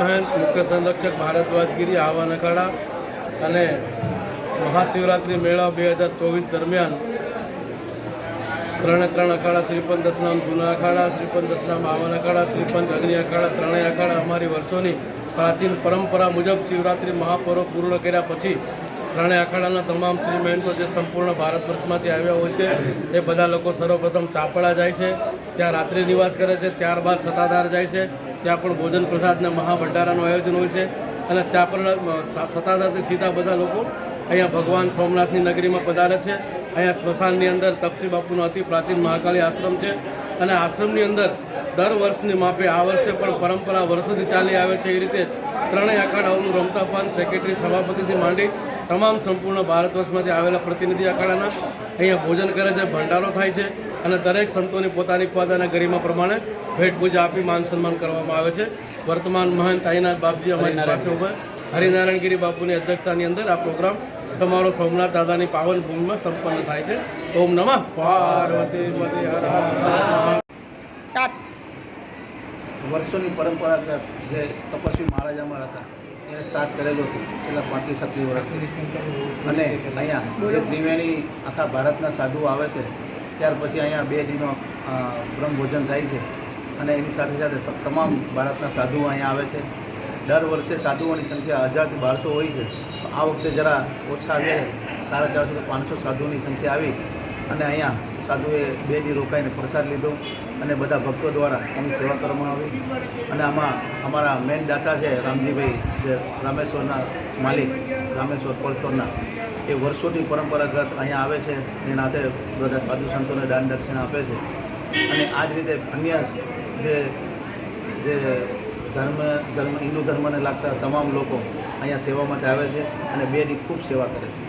મહંત મુખ્ય સંરક્ષક ભારદ્વાજગીરી આહવાન અખાડા અને મહાશિવરાત્રિ મેળા 2024 દરમિયાન 3 અખાડા શ્રીપંચ દશનામ જૂના અખાડા, શ્રીપંચ દશનામ આહવાન અખાડા, શ્રીપંચ અગ્નિ અખાડા, ત્રણેય અખાડા અમારી વર્ષોની પ્રાચીન પરંપરા મુજબ શિવરાત્રિ મહાપર્વ પૂર્ણ કર્યા પછી ત્રણેય અખાડાના તમામ શ્રી મહેનતો જે સંપૂર્ણ ભારત વર્ષમાંથી આવ્યા હોય છે એ બધા લોકો સર્વપ્રથમ ચાપડા જાય છે, ત્યાં રાત્રિ નિવાસ કરે છે, ત્યારબાદ સત્તાધાર જાય છે, ત્યાં પણ ભોજન પ્રસાદના મહાભંડારાનું આયોજન હોય છે અને ત્યાં પણ સત્તાધારથી સીધા બધા લોકો અહીંયા ભગવાન સોમનાથની નગરીમાં પધારે છે. અહીંયા સ્મશાનની અંદર તપસી બાપુનો અતિ પ્રાચીન મહાકાળી આશ્રમ છે અને આશ્રમની અંદર દર વર્ષની માપે આ વર્ષે પણ પરંપરા વર્ષોથી ચાલી આવે છે. એ રીતે ત્રણેય અખાડાઓનું રમતા પાન સેક્રેટરી સભાપતિથી માંડી તમામ સંપૂર્ણ ભારત વર્ષમાંથી આવેલા પ્રતિનિધિ અખાડાના અહીંયા ભોજન કરે છે, ભંડારો થાય છે અને દરેક સંતોની પોતાની પોતાના ગરિમા પ્રમાણે ભેટ પૂજા આપી માન સન્માન કરવામાં આવે છે. વર્તમાન મહંત આઈનાથ બાપજી અમારી પાસે ઉપર હરિનારાયણગીરી બાપુની અધ્યક્ષતાની અંદર આ પ્રોગ્રામ સમારોહ સોમનાથ દાદાની પાવન ભૂમિમાં સંપન્ન થાય છે. ઓમ નમઃ પાર્વતી પતે હર હર મહાદેવ. વર્ષોની પરંપરાગત જે તપસ્વી મહારાજ અમારા હતા એને સ્ટાર્ટ કરેલું હતું છેલ્લા 35-36 વર્ષથી. અને અહીંયા જે ત્રિવેણી આખા ભારતના સાધુઓ આવે છે ત્યાર પછી અહીંયા 2 દિનનો બ્રહ્મભોજન થાય છે અને એની સાથે સાથે તમામ ભારતના સાધુઓ અહીંયા આવે છે. દર વર્ષે સાધુઓની સંખ્યા 1000 થી 1200 હોય છે. આ વખતે જરા ઓછા આવ્યા, 450 થી 500 સાધુઓની સંખ્યા આવી અને અહીંયા સાધુએ 2 દી રોકાઈને પ્રસાદ લીધો અને બધા ભક્તો દ્વારા એની સેવા કરવામાં આવી. અને આમાં અમારા મેન દાતા છે રામજીભાઈ, જે રામેશ્વરના માલિક, રામેશ્વર પર્સટોરના, એ વર્ષોથી પરંપરાગત અહીંયા આવે છે. એ નાતે બધા સાધુ સંતોને દાન દક્ષિણા આપે છે અને આ જ રીતે અન્ય જે ધર્મ હિન્દુ ધર્મને લાગતા તમામ લોકો અહીંયા સેવા માટે આવે છે અને 2 દી ખૂબ સેવા કરે છે.